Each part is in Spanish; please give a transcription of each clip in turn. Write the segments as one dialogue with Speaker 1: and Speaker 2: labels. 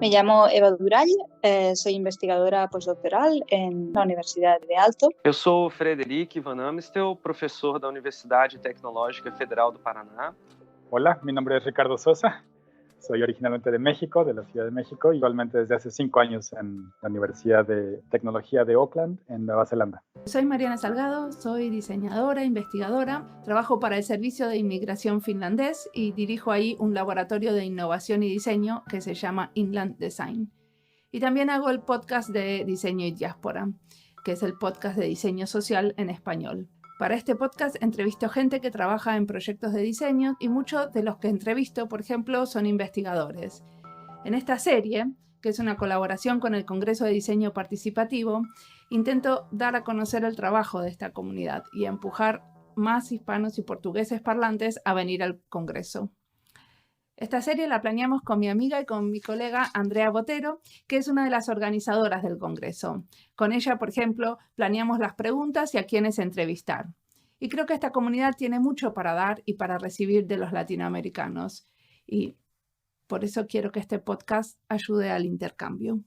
Speaker 1: Me llamo Eva Durall, soy investigadora postdoctoral en la Universidad de Aalto.
Speaker 2: Eu sou o Frederic Van Amstel, professor da Universidade Tecnológica Federal do Paraná.
Speaker 3: Hola, mi nombre es Ricardo Sosa. Soy originalmente de México, de la Ciudad de México, igualmente desde hace 5 años en la Universidad de Tecnología de Auckland, en Nueva Zelanda.
Speaker 4: Soy Mariana Salgado, soy diseñadora, investigadora, trabajo para el Servicio de Inmigración finlandés y dirijo ahí un laboratorio de innovación y diseño que se llama Inland Design. Y también hago el podcast de Diseño y Diáspora, que es el podcast de diseño social en español. Para este podcast entrevisto gente que trabaja en proyectos de diseño y muchos de los que entrevisto, por ejemplo, son investigadores. En esta serie, que es una colaboración con el Congreso de Diseño Participativo, intento dar a conocer el trabajo de esta comunidad y empujar más hispanos y portugueses parlantes a venir al Congreso. Esta serie la planeamos con mi amiga y con mi colega Andrea Botero, que es una de las organizadoras del Congreso. Con ella, por ejemplo, planeamos las preguntas y a quiénes entrevistar. Y creo que esta comunidad tiene mucho para dar y para recibir de los latinoamericanos. Y por eso quiero que este podcast ayude al intercambio.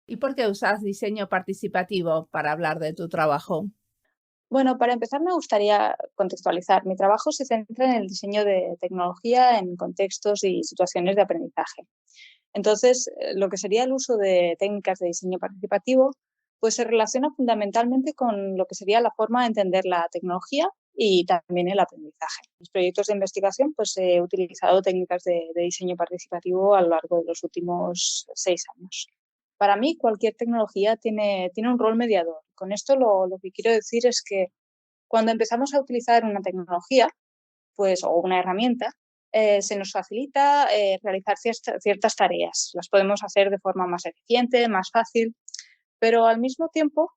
Speaker 4: ¿Y por qué usas diseño participativo para hablar de tu trabajo?
Speaker 1: Bueno, para empezar me gustaría contextualizar. Mi trabajo se centra en el diseño de tecnología en contextos y situaciones de aprendizaje. Entonces, lo que sería el uso de técnicas de diseño participativo, pues se relaciona fundamentalmente con lo que sería la forma de entender la tecnología y también el aprendizaje. En los proyectos de investigación, pues he utilizado técnicas de diseño participativo a lo largo de los últimos 6 años. Para mí, cualquier tecnología tiene un rol mediador. Con esto lo que quiero decir es que cuando empezamos a utilizar una tecnología, pues, o una herramienta, se nos facilita realizar ciertas tareas. Las podemos hacer de forma más eficiente, más fácil, pero al mismo tiempo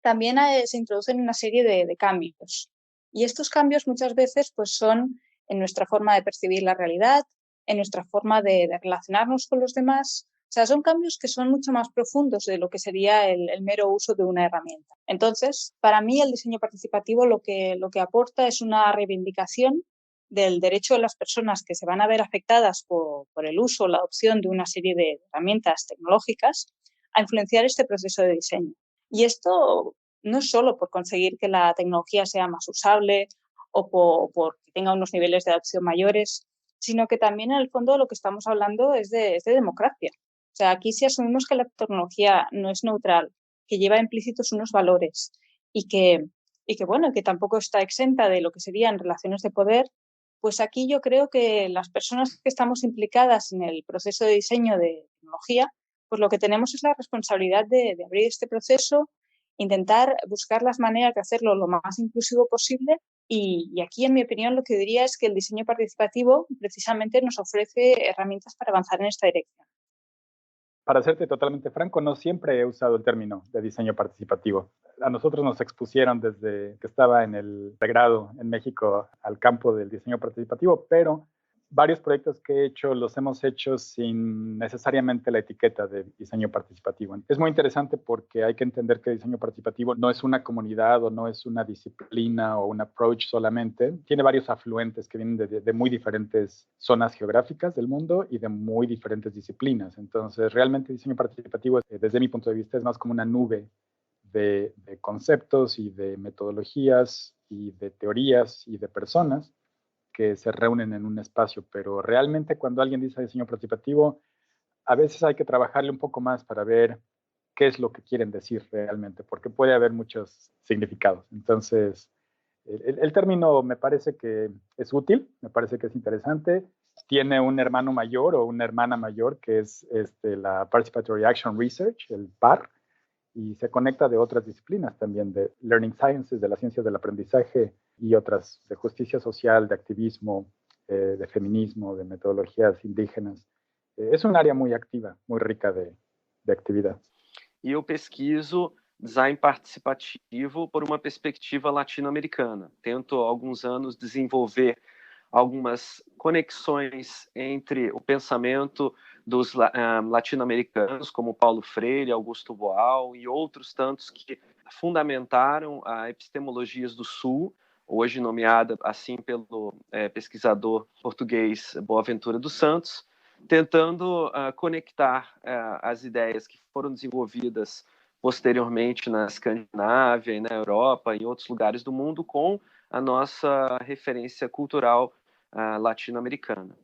Speaker 1: también se introducen una serie de cambios. Y estos cambios muchas veces pues, son en nuestra forma de percibir la realidad, en nuestra forma de relacionarnos con los demás. O sea, son cambios que son mucho más profundos de lo que sería el mero uso de una herramienta. Entonces, para mí el diseño participativo lo que aporta es una reivindicación del derecho de las personas que se van a ver afectadas por el uso o la adopción de una serie de herramientas tecnológicas a influenciar este proceso de diseño. Y esto no es solo por conseguir que la tecnología sea más usable o por que tenga unos niveles de adopción mayores, sino que también en el fondo lo que estamos hablando es de democracia. O sea, aquí si asumimos que la tecnología no es neutral, que lleva implícitos unos valores y que bueno, que tampoco está exenta de lo que serían relaciones de poder, pues aquí yo creo que las personas que estamos implicadas en el proceso de diseño de tecnología, pues lo que tenemos es la responsabilidad de abrir este proceso, intentar buscar las maneras de hacerlo lo más inclusivo posible y aquí, en mi opinión, lo que diría es que el diseño participativo precisamente nos ofrece herramientas para avanzar en esta dirección.
Speaker 3: Para serte totalmente franco, no siempre he usado el término de diseño participativo. A nosotros nos expusieron desde que estaba en el pregrado en México al campo del diseño participativo, pero varios proyectos que he hecho los hemos hecho sin necesariamente la etiqueta de diseño participativo. Es muy interesante porque hay que entender que diseño participativo no es una comunidad o no es una disciplina o un approach solamente. Tiene varios afluentes que vienen de muy diferentes zonas geográficas del mundo y de muy diferentes disciplinas. Entonces, realmente diseño participativo, desde mi punto de vista, es más como una nube de conceptos y de metodologías y de teorías y de personas que se reúnen en un espacio, pero realmente cuando alguien dice diseño participativo, a veces hay que trabajarle un poco más para ver qué es lo que quieren decir realmente, porque puede haber muchos significados. Entonces, el término me parece que es útil, me parece que es interesante. Tiene un hermano mayor o una hermana mayor que es la Participatory Action Research, el PAR, y se conecta de otras disciplinas también, de Learning Sciences, de las ciencias del aprendizaje y otras, de justicia social, de activismo, de feminismo, de metodologías indígenas. Es un área muy activa, muy rica de actividad.
Speaker 2: E eu pesquiso design participativo por uma perspectiva latino-americana. Tento há alguns anos desenvolver algumas conexões entre o pensamento dos latino-americanos, como Paulo Freire, Augusto Boal e outros tantos que fundamentaram a epistemologias do Sul, hoje nomeada assim pelo pesquisador português Boaventura dos Santos, tentando conectar as ideias que foram desenvolvidas posteriormente na Escandinávia e na Europa e em outros lugares do mundo com a nossa referência cultural latino-americana.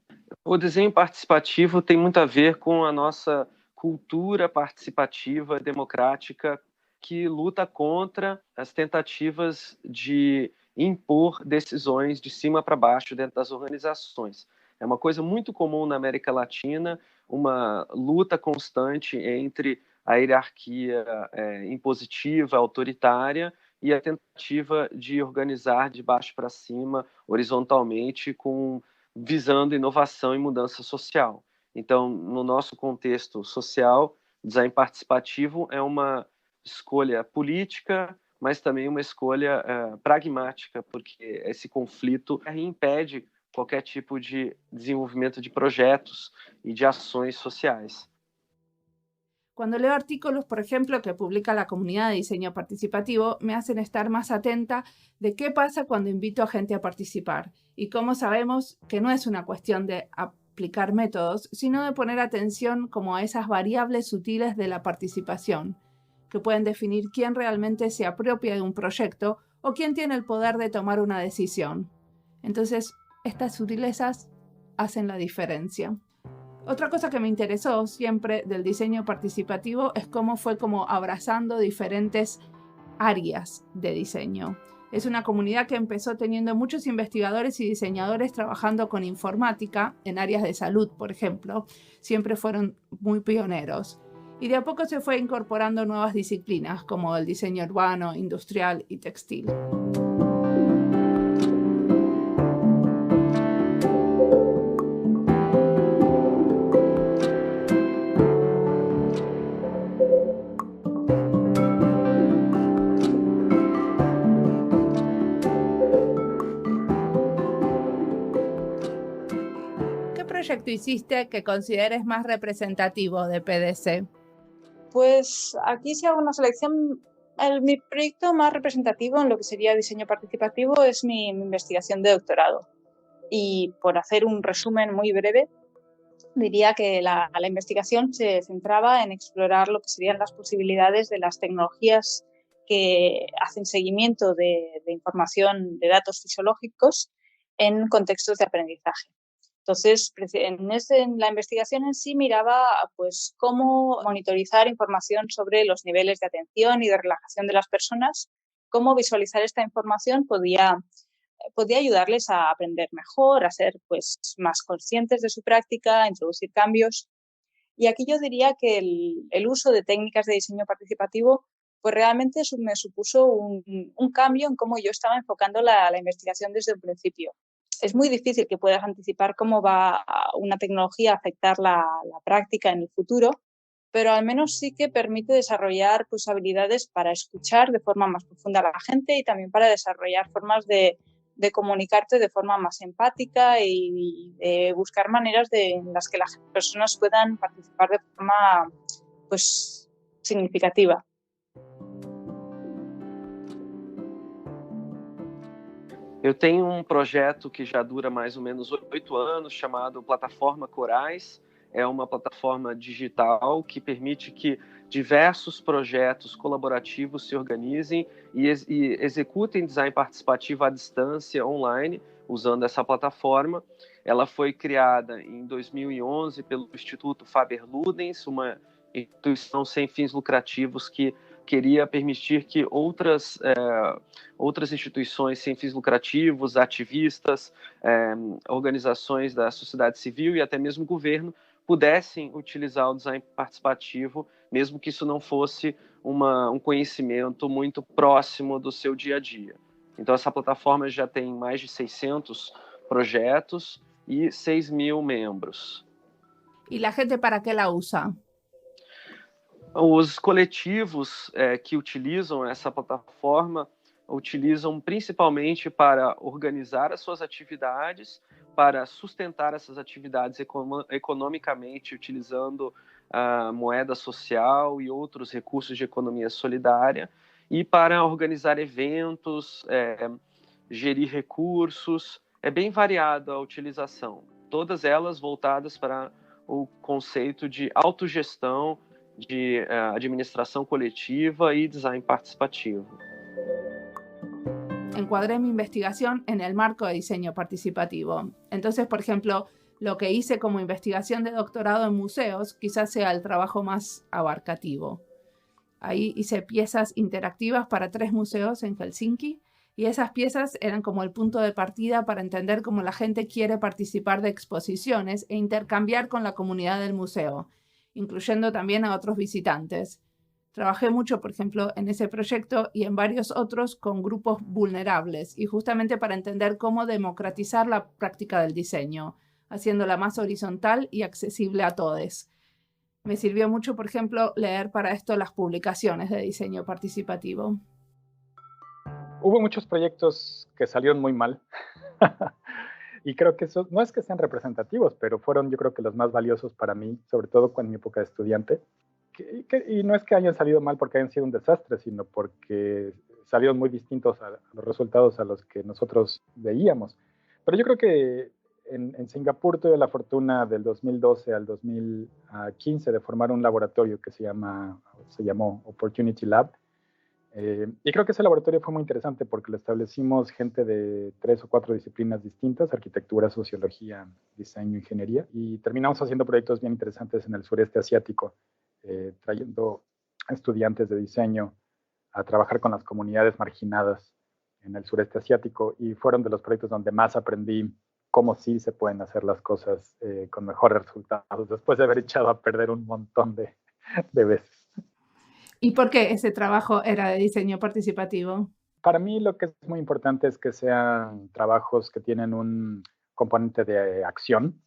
Speaker 2: O desenho participativo tem muito a ver com a nossa cultura participativa democrática que luta contra as tentativas de impor decisões de cima para baixo dentro das organizações. É uma coisa muito comum na América Latina, uma luta constante entre a hierarquia impositiva, autoritária, e a tentativa de organizar de baixo para cima, horizontalmente, visando inovação e mudança social. Então, no nosso contexto social, design participativo é uma escolha política, mas também uma escolha pragmática, porque esse conflito impede qualquer tipo de desenvolvimento de projetos y de ações sociais.
Speaker 4: Cuando leo artículos, por ejemplo, que publica la comunidad de diseño participativo, me hacen estar más atenta de qué pasa cuando invito a gente a participar y cómo sabemos que no es una cuestión de aplicar métodos, sino de poner atención como a esas variables sutiles de la participación, que pueden definir quién realmente se apropia de un proyecto o quién tiene el poder de tomar una decisión. Entonces, estas sutilezas hacen la diferencia. Otra cosa que me interesó siempre del diseño participativo es cómo fue como abrazando diferentes áreas de diseño. Es una comunidad que empezó teniendo muchos investigadores y diseñadores trabajando con informática en áreas de salud, por ejemplo. Siempre fueron muy pioneros. Y de a poco se fue incorporando nuevas disciplinas como el diseño urbano, industrial y textil. ¿Qué proyecto hiciste que consideres más representativo de PDC?
Speaker 1: Pues aquí si hago una selección, mi proyecto más representativo en lo que sería diseño participativo es mi investigación de doctorado. Y por hacer un resumen muy breve, diría que la investigación se centraba en explorar lo que serían las posibilidades de las tecnologías que hacen seguimiento de información de datos fisiológicos en contextos de aprendizaje. Entonces, en la investigación en sí miraba pues, cómo monitorizar información sobre los niveles de atención y de relajación de las personas, cómo visualizar esta información podía ayudarles a aprender mejor, a ser pues, más conscientes de su práctica, a introducir cambios. Y aquí yo diría que el uso de técnicas de diseño participativo pues realmente me supuso un cambio en cómo yo estaba enfocando la investigación desde un principio. Es muy difícil que puedas anticipar cómo va una tecnología a afectar la práctica en el futuro, pero al menos sí que permite desarrollar pues, habilidades para escuchar de forma más profunda a la gente y también para desarrollar formas de comunicarte de forma más empática y de buscar maneras en las que las personas puedan participar de forma pues, significativa.
Speaker 2: Eu tenho projeto que já dura mais ou menos 8 anos, chamado Plataforma Corais. É uma plataforma digital que permite que diversos projetos colaborativos se organizem e executem design participativo à distância, online, usando essa plataforma. Ela foi criada em 2011 pelo Instituto Faber-Ludens, uma instituição sem fins lucrativos que queria permitir que outras instituições sem fins lucrativos, ativistas, organizações da sociedade civil e até mesmo o governo pudessem utilizar o design participativo, mesmo que isso não fosse um conhecimento muito próximo do seu dia a dia. Então, essa plataforma já tem mais de 600 projetos e 6.000 membros.
Speaker 4: E a gente para que la usa?
Speaker 2: Os coletivos que utilizam essa plataforma utilizam principalmente para organizar as suas atividades, para sustentar essas atividades economicamente, utilizando a moeda social e outros recursos de economia solidária, e para organizar eventos, gerir recursos. É bem variada a utilização, todas elas voltadas para o conceito de autogestão, de administração coletiva y design participativo.
Speaker 4: Encuadré mi investigación en el marco de diseño participativo. Entonces, por ejemplo, lo que hice como investigación de doctorado en museos quizás sea el trabajo más abarcativo. Ahí hice piezas interactivas para 3 museos en Helsinki y esas piezas eran como el punto de partida para entender cómo la gente quiere participar de exposiciones e intercambiar con la comunidad del museo, incluyendo también a otros visitantes. Trabajé mucho, por ejemplo, en ese proyecto y en varios otros con grupos vulnerables y justamente para entender cómo democratizar la práctica del diseño, haciéndola más horizontal y accesible a todos. Me sirvió mucho, por ejemplo, leer para esto las publicaciones de diseño participativo.
Speaker 3: Hubo muchos proyectos que salieron muy mal y creo que eso no es que sean representativos, pero fueron yo creo que los más valiosos para mí, sobre todo en mi época de estudiante. Y no es que hayan salido mal porque hayan sido un desastre, sino porque salieron muy distintos a los resultados a los que nosotros veíamos. Pero yo creo que en Singapur tuve la fortuna del 2012 al 2015 de formar un laboratorio que se llamó Opportunity Lab. Y creo que ese laboratorio fue muy interesante porque lo establecimos gente de 3 o 4 disciplinas distintas, arquitectura, sociología, diseño, ingeniería, y terminamos haciendo proyectos bien interesantes en el sureste asiático, trayendo estudiantes de diseño a trabajar con las comunidades marginadas en el sureste asiático, y fueron de los proyectos donde más aprendí cómo sí se pueden hacer las cosas con mejores resultados, después de haber echado a perder un montón de veces.
Speaker 4: ¿Y por qué ese trabajo era de diseño participativo?
Speaker 3: Para mí lo que es muy importante es que sean trabajos que tienen un componente de acción,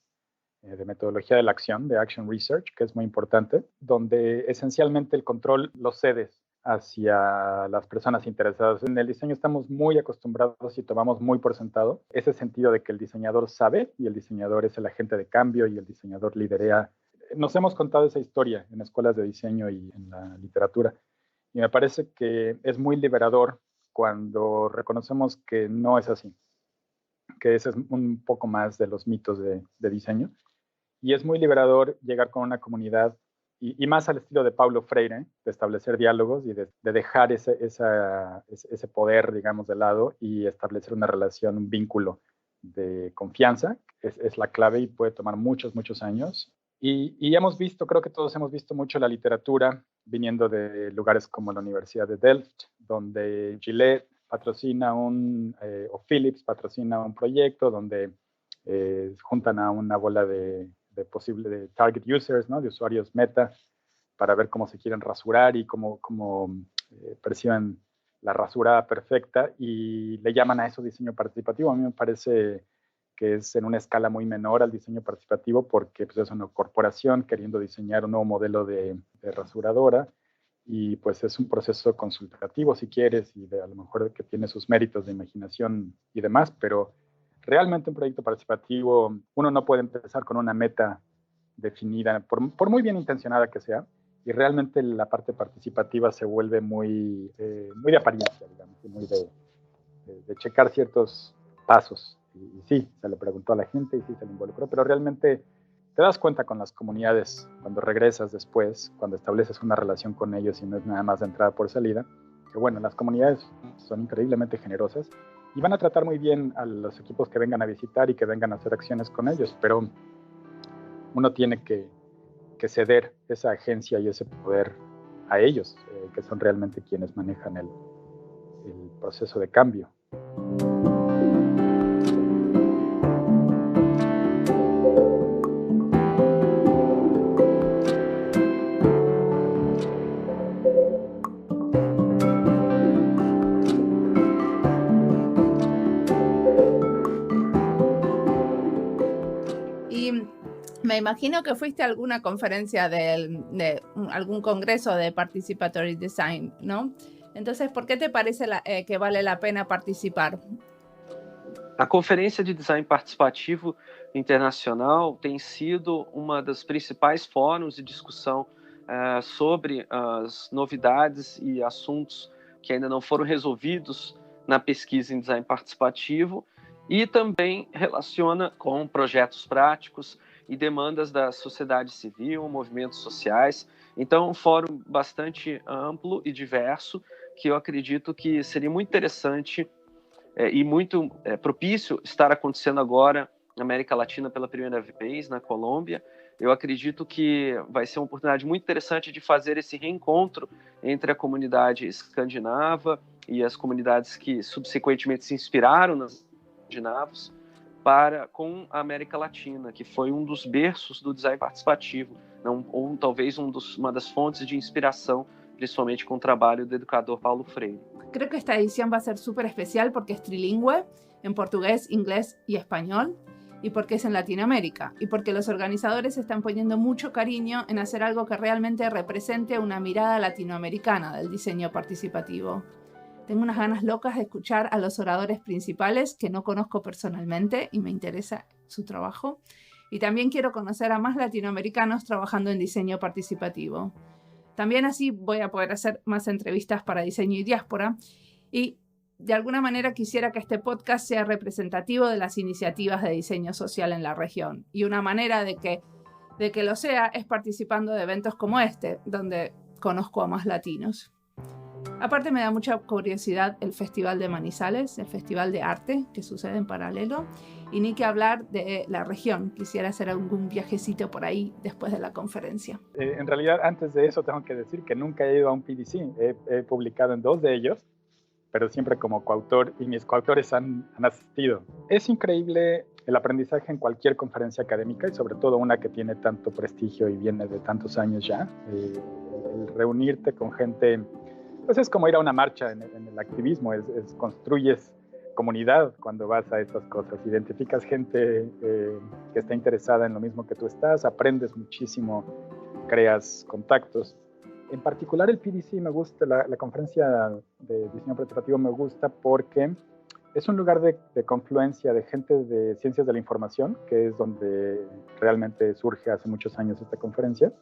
Speaker 3: de metodología de la acción, de action research, que es muy importante, donde esencialmente el control lo cedes hacia las personas interesadas. En el diseño estamos muy acostumbrados y tomamos muy por sentado ese sentido de que el diseñador sabe y el diseñador es el agente de cambio y el diseñador liderea. Nos hemos contado esa historia en escuelas de diseño y en la literatura, y me parece que es muy liberador cuando reconocemos que no es así, que ese es un poco más de los mitos de diseño. Y es muy liberador llegar con una comunidad, y más al estilo de Paulo Freire, de establecer diálogos y de dejar ese poder, digamos, de lado y establecer una relación, un vínculo de confianza. Es la clave y puede tomar muchos, muchos años. Y hemos visto, creo que todos hemos visto mucho la literatura viniendo de lugares como la Universidad de Delft, donde Gillette patrocina o Philips patrocina un proyecto donde juntan a una bola de target users, ¿no? De usuarios meta, para ver cómo se quieren rasurar y cómo perciben la rasurada perfecta, y le llaman a eso diseño participativo. A mí me parece que es en una escala muy menor al diseño participativo, porque pues, es una corporación queriendo diseñar un nuevo modelo de rasuradora, y pues es un proceso consultativo, si quieres, y a lo mejor que tiene sus méritos de imaginación y demás, pero realmente un proyecto participativo, uno no puede empezar con una meta definida, por muy bien intencionada que sea, y realmente la parte participativa se vuelve muy de apariencia, digamos, y muy de checar ciertos pasos. Y sí, se le preguntó a la gente y sí se le involucró, pero realmente te das cuenta con las comunidades cuando regresas después, cuando estableces una relación con ellos y no es nada más de entrada por salida, que bueno, las comunidades son increíblemente generosas y van a tratar muy bien a los equipos que vengan a visitar y que vengan a hacer acciones con ellos, pero uno tiene que ceder esa agencia y ese poder a ellos, que son realmente quienes manejan el proceso de cambio.
Speaker 4: Me imagino que fuiste a alguna conferencia de algún congreso de Participatory Design, ¿no? Entonces, ¿por qué te parece que vale la pena participar?
Speaker 2: A Conferência de Design Participativo Internacional tem sido uma das principais fóruns de discussão sobre as novidades e assuntos que ainda não foram resolvidos na pesquisa em design participativo, e também relaciona com projetos práticos e demandas da sociedade civil, movimentos sociais. Então, é um fórum bastante amplo e diverso, que eu acredito que seria muito interessante e muito propício estar acontecendo agora na América Latina pela primeira vez, na Colômbia. Eu acredito que vai ser uma oportunidade muito interessante de fazer esse reencontro entre a comunidade escandinava e as comunidades que subsequentemente se inspiraram nas escandinavos com a América Latina, que foi um dos berços do design participativo, ou talvez uma das fontes de inspiração, principalmente com o trabalho do educador Paulo Freire.
Speaker 4: Creo que esta edición va a ser súper especial porque es trilingüe, en portugués, inglés y español, y porque es en Latinoamérica, y porque los organizadores están poniendo mucho cariño en hacer algo que realmente represente una mirada latinoamericana del diseño participativo. Tengo unas ganas locas de escuchar a los oradores principales que no conozco personalmente y me interesa su trabajo. Y también quiero conocer a más latinoamericanos trabajando en diseño participativo. También así voy a poder hacer más entrevistas para Diseño y Diáspora. Y de alguna manera quisiera que este podcast sea representativo de las iniciativas de diseño social en la región. Y una manera de que lo sea es participando de eventos como este, donde conozco a más latinos. Aparte me da mucha curiosidad el Festival de Manizales, el Festival de Arte que sucede en paralelo, y ni que hablar de la región. Quisiera hacer algún viajecito por ahí después de la conferencia.
Speaker 3: En realidad, antes de eso tengo que decir que nunca he ido a un PDC. He publicado en 2 de ellos, pero siempre como coautor, y mis coautores han asistido. Es increíble el aprendizaje en cualquier conferencia académica, y sobre todo una que tiene tanto prestigio y viene de tantos años ya. El reunirte con gente, pues es como ir a una marcha en el activismo, construyes comunidad cuando vas a estas cosas, identificas gente que está interesada en lo mismo que tú estás, aprendes muchísimo, creas contactos. En particular el PDC me gusta, la conferencia de diseño participativo me gusta porque es un lugar de confluencia de gente de ciencias de la información, que es donde realmente surge hace muchos años esta conferencia,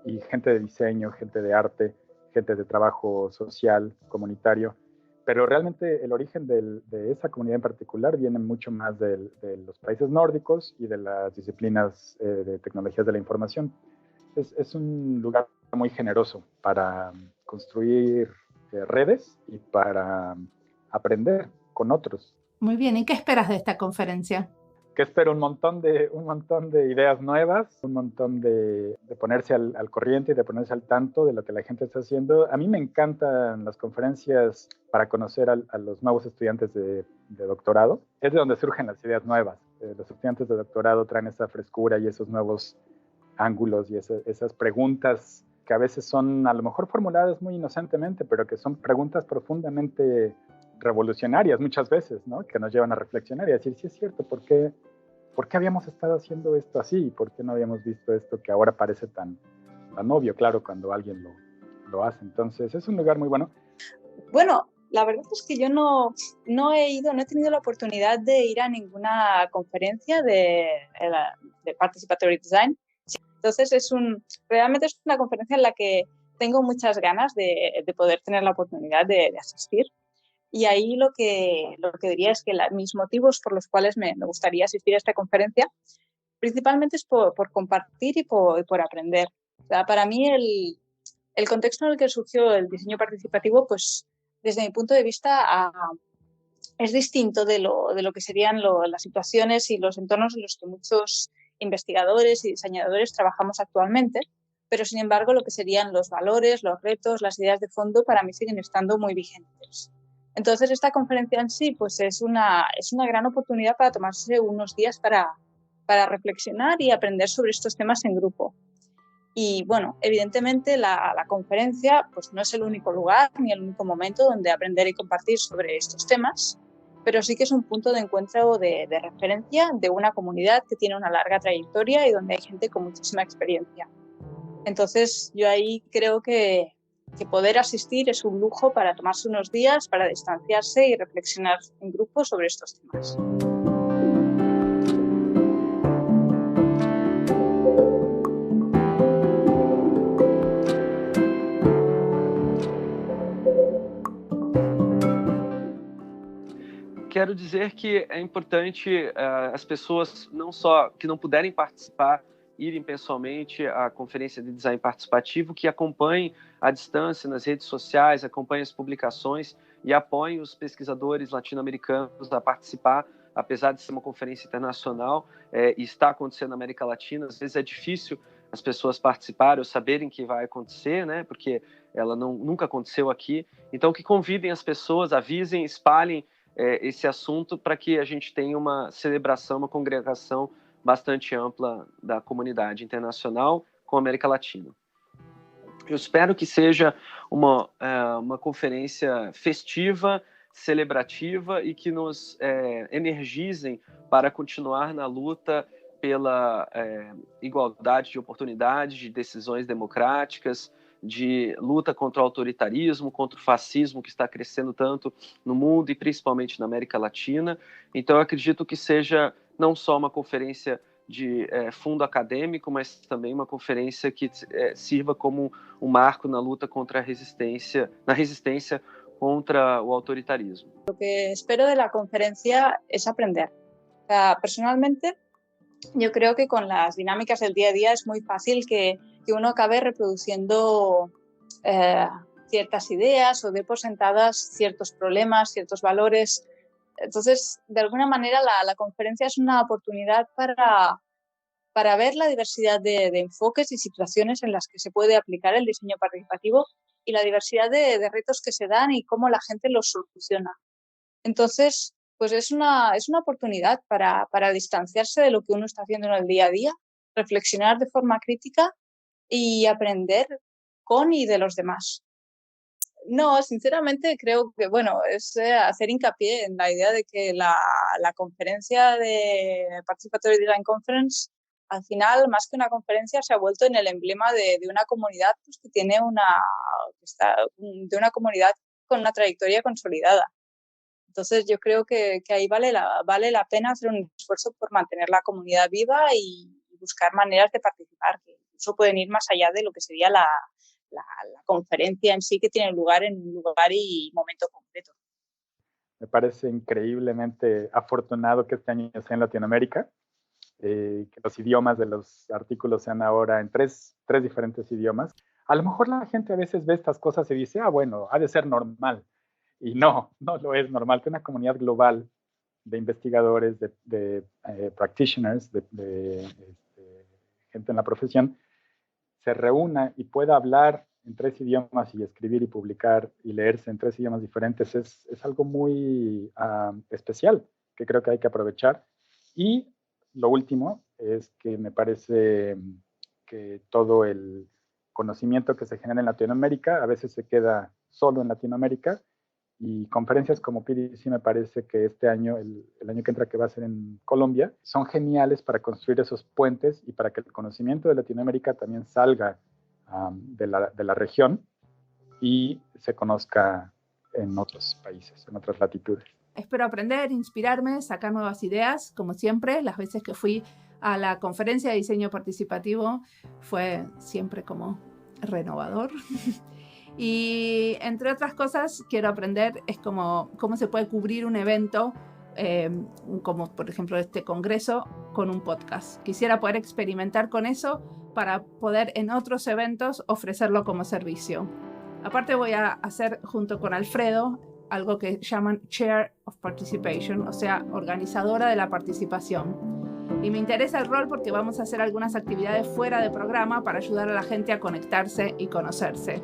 Speaker 3: y gente de diseño, gente de arte, gente de trabajo social, comunitario. Pero realmente el origen de esa comunidad en particular viene mucho más de los países nórdicos y de las disciplinas de tecnologías de la información. Es un lugar muy generoso para construir redes y para aprender con otros.
Speaker 4: Muy bien, ¿y qué esperas de esta conferencia?
Speaker 3: Que espero un montón de ideas nuevas, un montón de ponerse al corriente y de ponerse al tanto de lo que la gente está haciendo. A mí me encantan las conferencias para conocer a los nuevos estudiantes de doctorado. Es de donde surgen las ideas nuevas. Los estudiantes de doctorado traen esa frescura y esos nuevos ángulos y esas preguntas que a veces son a lo mejor formuladas muy inocentemente, pero que son preguntas profundamente revolucionarias muchas veces, ¿no? Que nos llevan a reflexionar y a decir, sí es cierto, ¿por qué habíamos estado haciendo esto así? ¿Por qué no habíamos visto esto que ahora parece tan obvio? Claro, cuando alguien lo hace. Entonces, es un lugar muy bueno.
Speaker 1: Bueno, la verdad es que yo no he tenido la oportunidad de ir a ninguna conferencia de Participatory Design. Entonces, realmente es una conferencia en la que tengo muchas ganas de poder tener la oportunidad de asistir. Y ahí lo que diría es que mis motivos por los cuales me gustaría asistir a esta conferencia principalmente es por compartir y por aprender. O sea, para mí el contexto en el que surgió el diseño participativo, pues desde mi punto de vista es distinto de lo que serían las situaciones y los entornos en los que muchos investigadores y diseñadores trabajamos actualmente, pero sin embargo lo que serían los valores, los retos, las ideas de fondo para mí siguen estando muy vigentes. Entonces, esta conferencia en sí pues es una gran oportunidad para tomarse unos días para reflexionar y aprender sobre estos temas en grupo. Y bueno, evidentemente la conferencia pues no es el único lugar ni el único momento donde aprender y compartir sobre estos temas, pero sí que es un punto de encuentro de referencia de una comunidad que tiene una larga trayectoria y donde hay gente con muchísima experiencia. Entonces, yo ahí creo que poder asistir es un lujo para tomarse unos días, para distanciarse y reflexionar en grupo sobre estos temas.
Speaker 2: Quero quero dizer que é importante as pessoas não só que não puderem participar irem pessoalmente à conferência de design participativo, que acompanhem à distância nas redes sociais, acompanhem as publicações e apoiem os pesquisadores latino-americanos a participar, apesar de ser uma conferência internacional e está acontecendo na América Latina. Às vezes é difícil as pessoas participarem ou saberem que vai acontecer, né? Porque ela nunca aconteceu aqui. Então, que convidem as pessoas, avisem, espalhem esse assunto para que a gente tenha uma celebração, uma congregação bastante ampla da comunidade internacional com a América Latina. Eu espero que seja uma conferência festiva, celebrativa e que nos energizem para continuar na luta pela igualdade de oportunidades, de decisões democráticas, de luta contra o autoritarismo, contra o fascismo que está crescendo tanto no mundo e principalmente na América Latina. Então, eu acredito que seja não só uma conferência de fundo acadêmico, mas também uma conferência que sirva como um marco na luta contra na resistência contra o autoritarismo.
Speaker 1: Lo que espero de la conferencia es aprender. O sea, personalmente, yo creo que con las dinámicas del día a día es muy fácil que uno acabe reproduciendo ciertas ideas o dé por sentadas ciertos problemas, ciertos valores. Entonces, de alguna manera, la conferencia es una oportunidad para ver la diversidad de enfoques y situaciones en las que se puede aplicar el diseño participativo y la diversidad de retos que se dan y cómo la gente los soluciona. Entonces, pues es una oportunidad para distanciarse de lo que uno está haciendo en el día a día, reflexionar de forma crítica y aprender con y de los demás. No, sinceramente creo que, bueno, es hacer hincapié en la idea de que la conferencia de Participatory Design Conference, al final, más que una conferencia, se ha vuelto en el emblema de una comunidad pues, que tiene de una comunidad con una trayectoria consolidada. Entonces, yo creo que ahí vale la pena hacer un esfuerzo por mantener la comunidad viva y buscar maneras de participar, que incluso pueden ir más allá de lo que sería la conferencia en sí, que tiene lugar en un lugar y momento concreto.
Speaker 3: Me parece increíblemente afortunado que este año sea en Latinoamérica, que los idiomas de los artículos sean ahora en tres diferentes idiomas. A lo mejor la gente a veces ve estas cosas y dice, bueno, ha de ser normal. Y no lo es normal. Que una comunidad global de investigadores, de practitioners, de gente en la profesión, se reúna y pueda hablar en 3 idiomas y escribir y publicar y leerse en 3 idiomas diferentes es algo muy especial que creo que hay que aprovechar. Y lo último es que me parece que todo el conocimiento que se genera en Latinoamérica a veces se queda solo en Latinoamérica, y conferencias como PDC me parece que este año, el año que entra, que va a ser en Colombia, son geniales para construir esos puentes y para que el conocimiento de Latinoamérica también salga de la región y se conozca en otros países, en otras latitudes.
Speaker 4: Espero aprender, inspirarme, sacar nuevas ideas, como siempre. Las veces que fui a la conferencia de diseño participativo fue siempre como renovador. Y entre otras cosas, quiero aprender es cómo se puede cubrir un evento, como por ejemplo este congreso, con un podcast. Quisiera poder experimentar con eso para poder en otros eventos ofrecerlo como servicio. Aparte voy a hacer junto con Alfredo algo que llaman Chair of Participation, o sea, organizadora de la participación. Y me interesa el rol porque vamos a hacer algunas actividades fuera de programa para ayudar a la gente a conectarse y conocerse.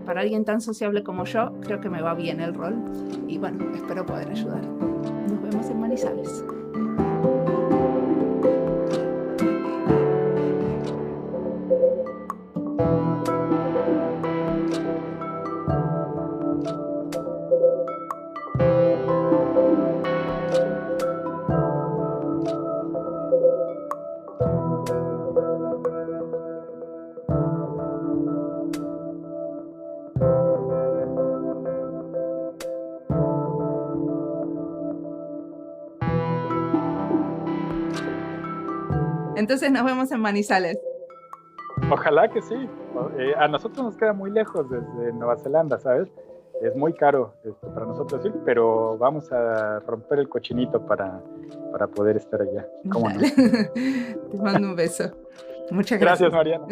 Speaker 4: Para alguien tan sociable como yo, creo que me va bien el rol. Y bueno, espero poder ayudar. Nos vemos en Manizales. Entonces nos vemos en Manizales.
Speaker 3: Ojalá que sí. A nosotros nos queda muy lejos desde Nueva Zelanda, ¿sabes? Es muy caro para nosotros ir, pero vamos a romper el cochinito para poder estar allá. ¿Cómo no?
Speaker 4: Te mando un beso. Muchas
Speaker 3: gracias.
Speaker 4: gracias,
Speaker 3: Mariana.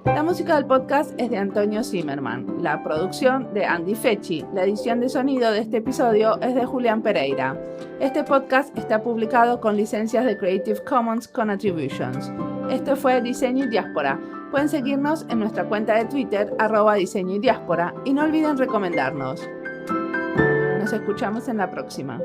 Speaker 4: La música del podcast es de Antonio Zimmerman, la producción de Andy Fechi, la edición de sonido de este episodio es de Julián Pereira. Este podcast está publicado con licencias de Creative Commons con Attributions. Esto fue Diseño y Diáspora. Pueden seguirnos en nuestra cuenta de Twitter, @Diseño y Diáspora, y no olviden recomendarnos. Nos escuchamos en la próxima.